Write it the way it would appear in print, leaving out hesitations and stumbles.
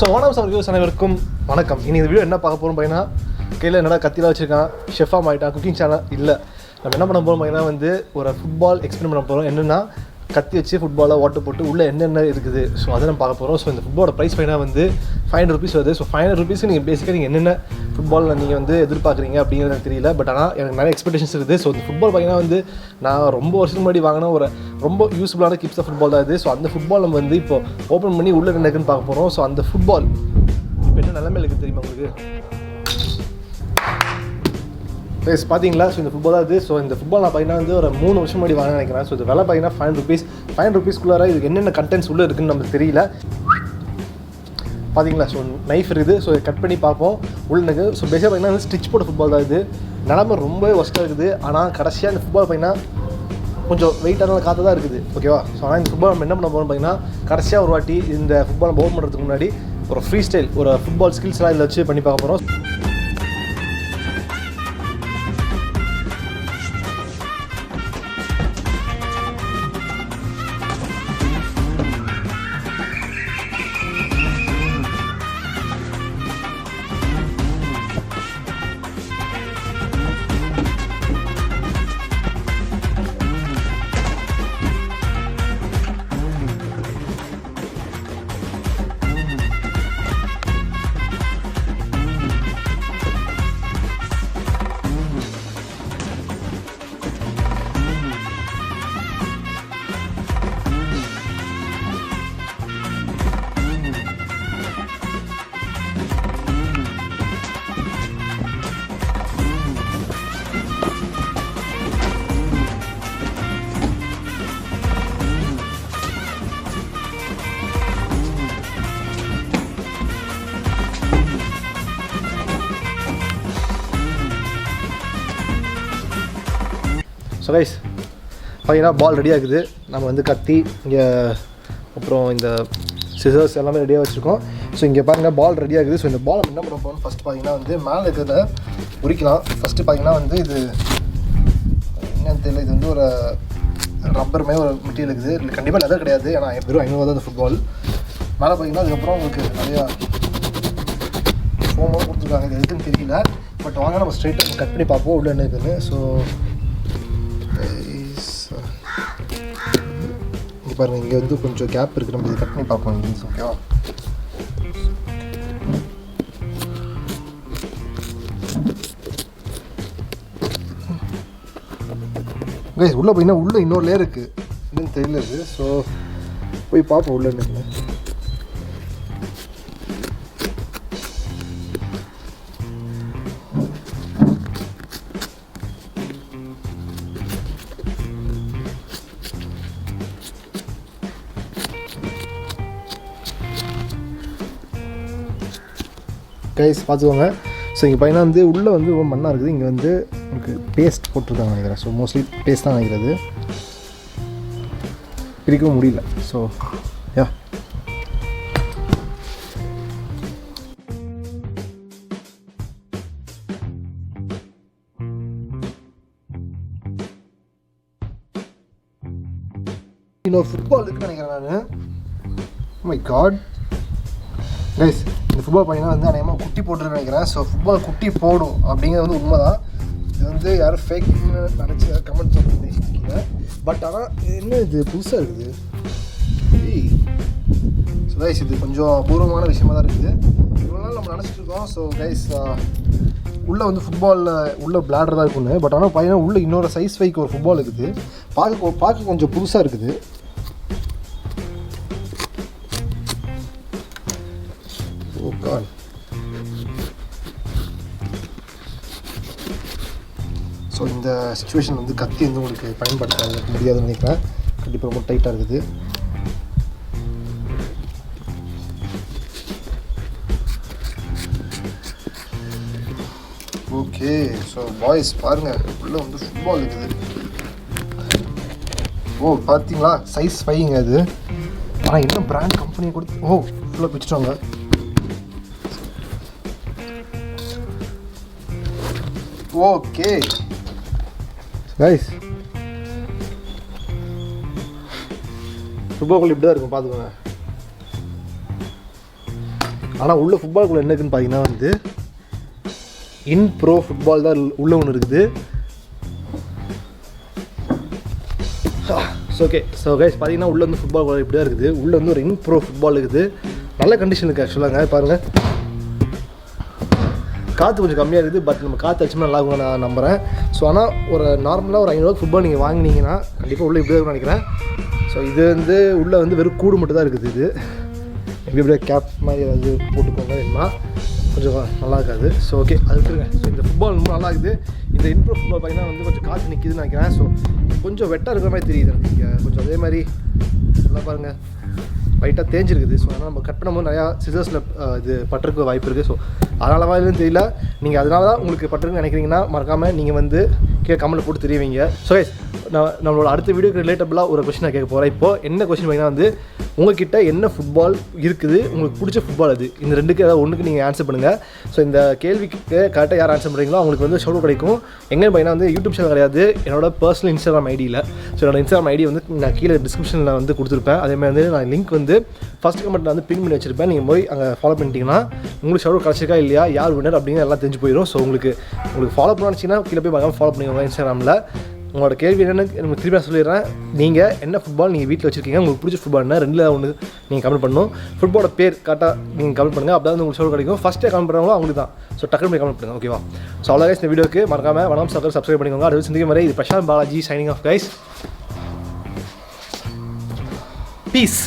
So வணக்கம் sir views அனைவருக்கும் வணக்கம். இனி இந்த வீடியோ என்ன பார்க்க போகிறோம் பார்த்தீங்கன்னா, கையில் என்னடா கத்திலாம் வச்சுருக்கான், ஷெஃபாக ஆகிட்டான், குக்கிங் சேனல் இல்லை. நம்ம என்ன பண்ண போகிறோம் பார்த்தீங்கன்னா ஒரு ஃபுட்பால் எக்ஸ்பிளைன் பண்ண போகிறோம். என்னென்னா கத்தி வச்சு ஃபுட்பாலாக ஓட்டு போட்டு உள்ளே என்னென்ன இருக்குது, ஸோ அதை நம்ம பார்க்க போகிறோம். ஸோ இந்த ஃபுட்பாலோட ப்ரைஸ் பார்த்தீங்கன்னா 500 rupees வருது. ஸோ 500 rupees நீங்கள் பேசிக்காக நீங்கள் என்னென்ன ஃபுட்பாலில் நீங்கள் எதிர்பார்க்குறீங்க அப்படிங்கிறது எனக்கு தெரியல. பட் ஆனால் எனக்கு நிறைய எக்ஸ்பெக்டேஷன்ஸ் இருக்குது. ஸோ இந்த ஃபுட்பால் பார்த்தீங்கன்னா நான் ரொம்ப வருஷத்துக்கு முன்னாடி வாங்கின ஒரு ரொம்ப யூஸ்ஃபுல்லான கிப்ஸ் ஆஃப் ஃபுட்பால் தான் இது. ஸோ அந்த ஃபுட்பால் நம்ம இப்போ ஓப்பன் பண்ணி உள்ளே என்ன இருக்குன்னு பார்க்க போகிறோம். ஸோ அந்த ஃபுட்பால் இப்போ என்ன நிலைமையில் இருக்குது தெரியுமா உங்களுக்கு? ப்ரைஸ் பார்த்தீங்களா? ஸோ இந்த ஃபுட்பால் தான் இது. ஸோ இந்த ஃபுட்பால் நான் பார்த்தீங்கன்னா ஒரு 3 வருஷம் முன்னாடி வாங்க நினைக்கிறேன். ஸோ இது விலை பார்த்தீங்கன்னா 500 rupeesக்குள்ளார இதுக்கு என்னென்ன கண்டென்ட்ஸ் உள்ளே இருக்குதுன்னு நமக்கு தெரியல. பார்த்தீங்களா? ஸோ நைஃப் இருக்குது. ஸோ கட் பண்ணி பார்ப்போம் உள்ளுக்கு. ஸோ பேசிக்காக பார்த்தீங்கன்னா ஸ்டிச் போட்ட ஃபுட்பால் தான் இது. நிலமை ரொம்பவே ஒஸ்ட்டாக இருக்குது. ஆனால் கடைசியாக இந்த ஃபுட்பால் பார்த்தீங்கன்னா கொஞ்சம் வெயிட்டான காற்று தான் இருக்குது. ஓகேவா? ஸோ ஆனால் இந்த ஃபுட்பால் நம்ம என்ன பண்ண போகிறோம் பார்த்தீங்கன்னா, கடைசியாக ஒரு வாட்டி இந்த ஃபுட்பால் நம்ம ஓப்பன் பண்ணுறதுக்கு முன்னாடி ஒரு ஃப்ரீ ஸ்டைல் ஒரு ஃபுட்பால் ஸ்கில்ஸ்லாம் இதில் வச்சு பண்ணி பார்க்க போகிறோம். ஸோ கைஸ் பார்த்தீங்கன்னா பால் ரெடியாக இருக்குது. நம்ம கத்தி இங்கே அப்புறம் இந்த சிசர்ஸ் எல்லாமே ரெடியாக வச்சுருக்கோம். ஸோ இங்கே பாருங்கள் பால் ரெடியாக இருக்குது. ஸோ இந்த பால் நம்ம என்ன பண்ண போகிறோம், ஃபஸ்ட்டு பார்த்தீங்கன்னா மேலே இருக்கிறத உரிக்கலாம். ஃபஸ்ட்டு பார்த்தீங்கன்னா இது என்னன்னு தெரியல, இது ஒரு ரப்பர் மாதிரி ஒரு மெட்டீரியல் இருக்குது. இல்லை கண்டிப்பாக லெதர் கிடையாது, ஏன்னா வெறும் 500 தான் இந்த ஃபுட்பால். மேலே பார்த்தீங்கன்னா அதுக்கப்புறம் உங்களுக்கு நிறையா ஃபோமாக கொடுத்துருக்காங்க. இது எதுக்குன்னு தெரியல. பட் வாங்க நம்ம ஸ்ட்ரைட்டாக கட் பண்ணி பார்ப்போம் உள்ள என்ன இருக்குதுன்னு. ஸோ இங்கே பாருங்கள், இங்கே கொஞ்சம் கேப் இருக்குது. நம்ம இதை கட் பண்ணி பார்ப்போம். ஓகேவா? கைஸ் உள்ளே போயின்னா உள்ளே இன்னொரு லேயர் இருக்குது, என்னன்னு தெரியல இது. ஸோ போய் பார்ப்போம் உள்ள என்ன. கைஸ் பார்த்துக்கோங்க. ஸோ இங்கே பார்த்தீங்கன்னா உள்ளே மண்ணாக இருக்குது. இங்கே உங்களுக்கு பேஸ்ட் போட்டிருக்காங்க நினைக்கிறேன். ஸோ மோஸ்ட்லி பேஸ்ட் தான் நினைக்கிறது, பிரிக்கவும் முடியல. ஸோ யா இன்னொரு ஃபுட்பால் இருக்குன்னு நினைக்கிறேன் நான். மை காட் கைஸ், இந்த ஃபுட்பால் பார்த்தீங்கன்னா அநேகமாக குட்டி போட்டுருன்னு நினைக்கிறேன். ஸோ ஃபுட்பால் குட்டி போடும் அப்படிங்கிறது உண்மை தான். இது யாரும் ஃபேக்னு நினச்சி கமெண்ட் பண்ணிருக்கீங்க. பட் ஆனால் என்ன இது புதுசாக இருக்குது. ஸோ கைஸ் இது கொஞ்சம் அபூர்வமான விஷயமாக தான் இருக்குது. இவ்வளோ நாள் நம்ம நினச்சிட்டு இருக்கோம். ஸோ கைஸ் உள்ளே ஃபுட்பாலில் உள்ள பிளாடர் தான் இருக்குன்னு. பட் ஆனால் பார்த்தீங்கன்னா உள்ளே இன்னொரு சைஸ் வைக்க ஒரு ஃபுட்பால் இருக்குது. பார்க்க கொஞ்சம் புதுசாக இருக்குது. ஸோ இந்த சிச்சுவேஷன் கத்தி உங்களுக்கு பயன்படுத்த முடியாதுன்னு நினைக்கிறேன். கண்டிப்பாக ரொம்ப டைட்டாக இருக்குது. ஓகே, ஸோ பாய்ஸ் பாருங்கள், உள்ளே ஃபுட்பால் இருக்குது. ஓ பார்த்தீங்களா, சைஸ் 5ங்க அது. ஆனால் என்ன பிராண்ட் கம்பெனியை கொடுத்து ஃபுல்லாக பிடிச்சிட்டாங்க. ஓகே கைஸ், ஃபுட்பால் இப்படி தான் இருக்கும் பார்த்துக்கோங்க. ஆனால் உள்ள ஃபுட்பால்குள்ளே என்ன இருக்குன்னு பார்த்தீங்கன்னா வந்து இன் ப்ரோ ஃபுட்பால் தான் உள்ளே ஒன்று இருக்குது. ஸோ கைஸ் பார்த்தீங்கன்னா உள்ளே வந்து ஃபுட்பால் குள்ள இப்படி தான் இருக்குது. உள்ளே வந்து ஒரு இன் ப்ரோ ஃபுட்பால் இருக்குது. நல்ல கண்டிஷன் இருக்குது ஆக்சுவலாங்க. பாருங்கள், காற்று கொஞ்சம் கம்மியாக இருக்குது, பட் நம்ம காற்று அடிச்சோம்னா நல்லா இருக்கும் நான் நம்புகிறேன். ஸோ ஆனால் ஒரு நார்மலாக ஒரு 500 ஃபுட்பால் நீங்கள் வாங்கினீங்கன்னா கண்டிப்பாக உள்ளே இப்படி இருக்கும்னு நினைக்கிறேன். ஸோ இது வந்து உள்ளே வந்து வெறும் கூடு மட்டும் தான் இருக்குது. இது எப்படி எப்படியே கேப் மாதிரி ஏதாவது போட்டுக்கோங்க, என்ன கொஞ்சம் நல்லா இருக்காது. ஸோ ஓகே, அது விட்டுருங்க. ஸோ இந்த ஃபுட்பால் ரொம்ப நல்லா இருக்குது. இந்த இன்ட்ரோ ஃபுட்பால் பார்த்தீங்கன்னா வந்து கொஞ்சம் காற்று நிற்கிதுன்னு நினைக்கிறேன். ஸோ கொஞ்சம் வெட்டாக இருக்கிற மாதிரி தெரியுது எனக்கு இங்கே கொஞ்சம். அதே மாதிரி நல்லா பாருங்கள், லைட்டாக தேஞ்சிருக்குது. ஸோ அதனால் நம்ம கட் பண்ணும்போது நிறையா சிசர்ஸில் இது பட்டிருக்க வாய்ப்பு இருக்குது. ஸோ அதனால இல்லைன்னு தெரியல. நீங்கள் அதனால தான் உங்களுக்கு பட்டிருக்குன்னு நினைக்கிறீங்கன்னா மறக்காமல் நீங்கள் வந்து கமெண்ட்டில் போட்டு தெரியுவீங்க. ஸோ நம்மளோட அடுத்த வீடியோக்கு ரிலேட்டபிளாக ஒரு கொஸ்டின் நான் கேட்க போகிறேன். இப்போது என்ன கொஸ்டின் பார்த்தீங்கன்னா வந்து உங்கள்கிட்ட என்ன ஃபுட்பால் இருக்குது, உங்களுக்கு பிடிச்ச ஃபுட்பால் அது, இந்த ரெண்டுக்கு ஏதாவது ஒன்றுக்கு நீங்கள் ஆன்சர் பண்ணுங்கள். ஸோ இந்த கேள்விக்கு கரெக்டாக யார் ஆன்சர் பண்ணுறீங்களோ அவங்களுக்கு வந்து ஷவுட் கிடைக்கும். எங்கேன்னு பார்த்தீங்கன்னா வந்து யூடியூப் சேனல் கிடையாது, என்னோட பர்சனல் இன்ஸ்டாகிராம் ஐடியில். ஸோ என்னோட இன்ஸ்டாகிராம் ஐடி வந்து நான் கீழே டிஸ்கிரிப்ஷனில் வந்து கொடுத்துருப்பேன். அதேமாதிரி வந்து நான் லிங்க் வந்து ஃபஸ்ட் கமெண்ட்டில் வந்து பின் பண்ணி வச்சிருப்பேன். நீங்கள் போய் அங்கே ஃபாலோ பண்ணிட்டீங்கன்னா உங்களுக்கு ஷவுட் கிடச்சிருக்கா இல்லையா, யார் வின்னர் அப்படின்னு எல்லாம் தெரிஞ்சு போயிடும். ஸோ உங்களுக்கு ஃபாலோ பண்ணாச்சிங்கன்னா கீழே போய் பார்க்காம ஃபாலோ பண்ணிக்கோங்க இன்ஸ்டாகிராமில். உங்களோட கேள்வி என்னென்னு எனக்கு திருப்பி சொல்லிடுறேன். நீங்கள் என்ன ஃபுட்பால் நீங்கள் வீட்டில் வச்சுருக்கீங்க, உங்களுக்கு பிடிச்ச ஃபுட்பால் என்ன, ரெண்டில் ஒன்று நீங்கள் கமெண்ட் பண்ணணும். ஃபுட்பாலோட பேர் கரெக்டாக நீங்கள் கமெண்ட் பண்ணுங்கள். அப்போ தான் உங்களுக்கு ஷோ கிடைக்கும். ஃபஸ்ட்டே கமெண்ட் பண்ணுறவங்களோ அவங்களுக்கு தான். ஸோ டக்குனு போய் கமெண்ட் பண்ணுங்கள், ஓகேவா? ஸோ அவ்வளோ கைஸ், இந்த வீடியோக்கு மறக்காமல் வணக்கம் சக்கர் சப்ஸ்கிரைப் பண்ணிக்கோங்க. அடுத்து சிந்திக்கும் வரை இது Prashanth Balaji signing off guys. Piece.